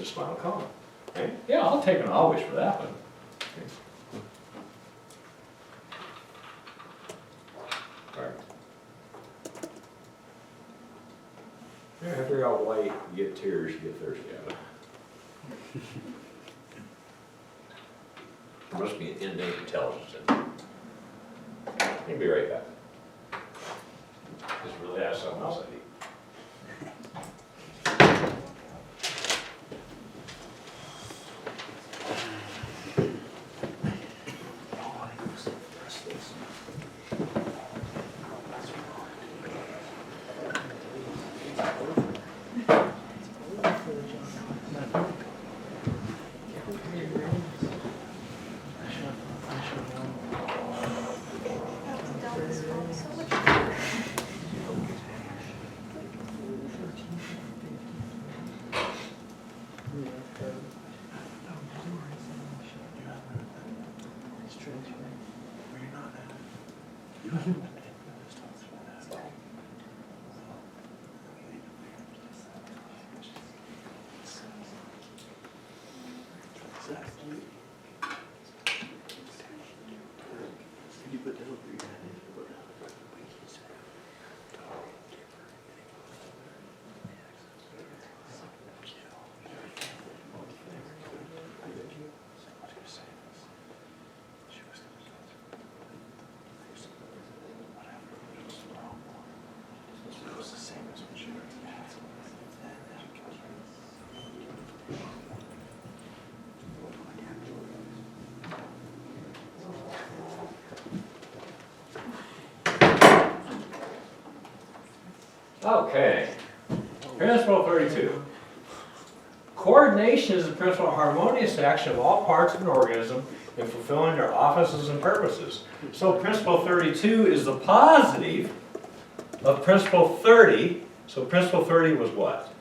the spinal column. Okay? Yeah, I'll take an always for that one. Okay. All right. Yeah, after you're all white, you get tears, you get thirsty out of it. There must be an innate intelligence in there. I'll be right back. Just really have something else I need. Okay, principle 32. Coordination is the principle of harmonious action of all parts of an organism in fulfilling their offices and purposes. So principle 32 is the positive of principle 30. So principle 30 was what?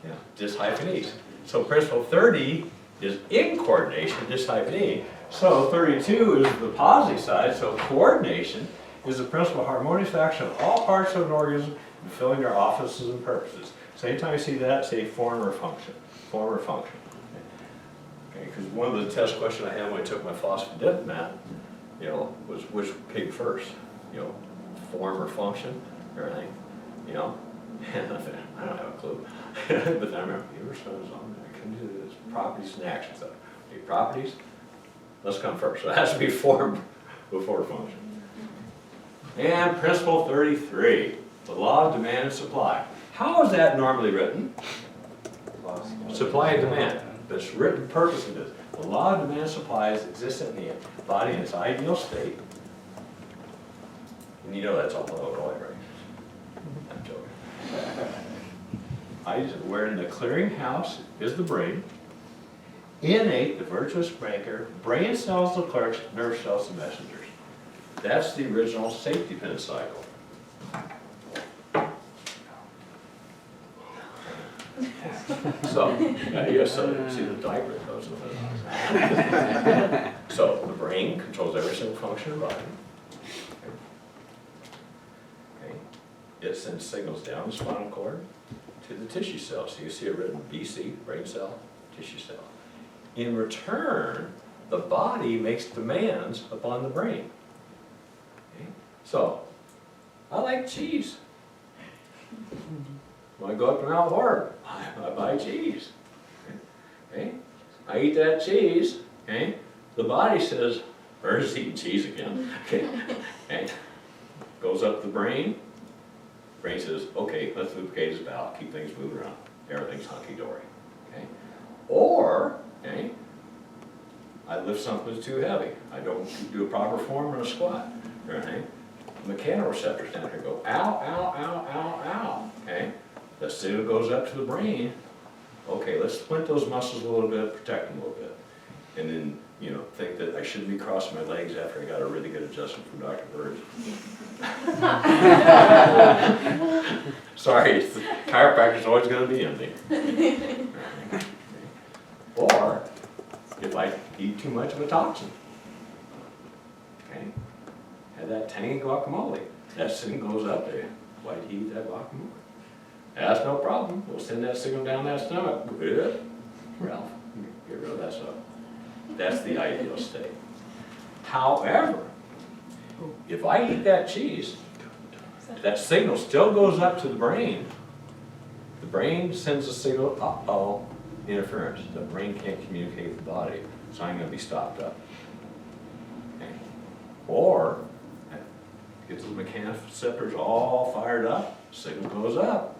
Yeah, dis-hyphenese. So principle 30 is in coordination, dis-hyphenene. So 32 is the positive side, so coordination is the principle of harmonious action of all parts of an organism in fulfilling their offices and purposes. So anytime you see that, say form or function. Form or function. Okay, because one of the test questions I had when I took my phosphodip math, you know, was which came first? You know, form or function, or anything, you know? I don't have a clue. But I remember, you were supposed on there, I can do this, properties and actions. So, okay, properties, let's come first. So it has to be form before function. And principle 33, the law of demand and supply. How is that normally written? Supply and demand. That's written purpose of this. The law of demand and supply is existent in the body in its ideal state. And you know that's all Illinois, right? I'm joking. Where in the clearinghouse is the brain, innate, the virtuous banker, brain cells the clerks, nerve cells the messengers. That's the original safety pin cycle. So, yes, so see the diaper that goes with it. So the brain controls every single function of the body. Okay. It sends signals down the spinal cord to the tissue cells. So you see it written BC, brain cell, tissue cell. In return, the body makes demands upon the brain. So, I like cheese. When I go up to Mount Horeb, I buy cheese. Okay? I eat that cheese. Okay? The body says, "Where's eating cheese again?" Okay? Okay? Goes up the brain. Brain says, "Okay, let's lubricate his bowel, keep things moving around. Everything's hunky-dory." Okay? Or, okay, I lift something that's too heavy. I don't do a proper form in a squat. Right? Mechanoreceptors down here go, ow, ow, ow, ow, ow. Okay? The signal goes up to the brain. Okay, let's splint those muscles a little bit, protect them a little bit. And then, you know, think that I shouldn't be crossing my legs after I got a really good adjustment from Dr. Bird. Sorry, the chiropractor's always going to be empty. Or, if I eat too much of a toxin. Okay? Have that tangy guacamole. That thing goes up there. Why do you eat that guacamole? That's no problem. We'll send that signal down that stomach. Good. Ralph, get rid of that stuff. That's the ideal state. However, if I eat that cheese, that signal still goes up to the brain. The brain sends a signal, uh-oh, interference. The brain can't communicate with the body, so I'm going to be stopped up. Okay. Or, get the mechanoreceptors all fired up, signal goes up.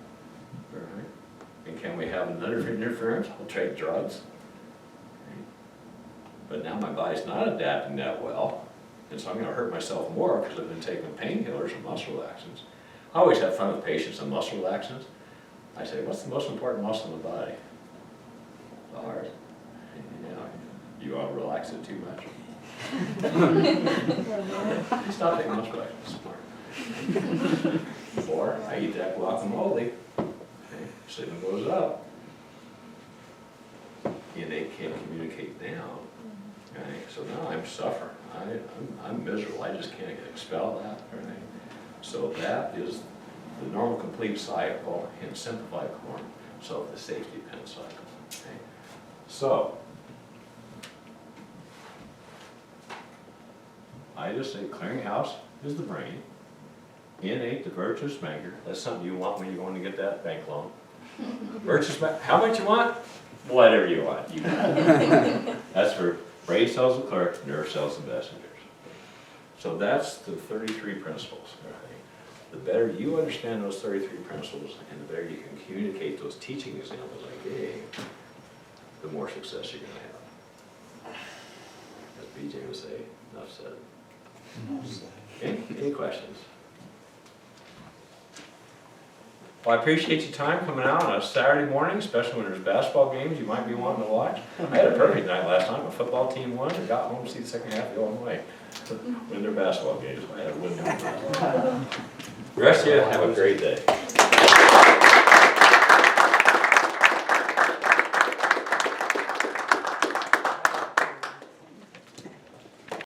All right. And can we have another interference? I'll take drugs. Okay. But now my body's not adapting that well, and so I'm going to hurt myself more because I've been taking painkillers and muscle relaxants. I always have fun with patients on muscle relaxants. I say, what's the most important muscle in the body? The heart. You ought to relax it too much. Stop taking muscle relaxants, smart. Or I eat that guacamole, okay, signal goes up. Innate can't communicate now. Okay, so now I'm suffering. I'm miserable. I just can't expel that. Right? So that is the normal complete cycle in simplified form. So the safety pin cycle. Okay? So I just say clearinghouse is the brain. Innate, the virtuous banker. That's something you want when you're going to get that bank loan. Virtuous banker. How much you want? Whatever you want. You That's for brain cells the clerk, nerve cells the messengers. So that's the 33 principles. Right? The better you understand those 33 principles and the better you can communicate those teaching examples I gave, the more success you're going to have. As BJ would say, enough said. Any questions? Well, I appreciate your time coming out on a Saturday morning, especially when there's basketball games you might be wanting to watch. I had a perfect night last night. My football team won and got home to see the second half of Illinois win their basketball games. I had a win. The rest of you have a great day.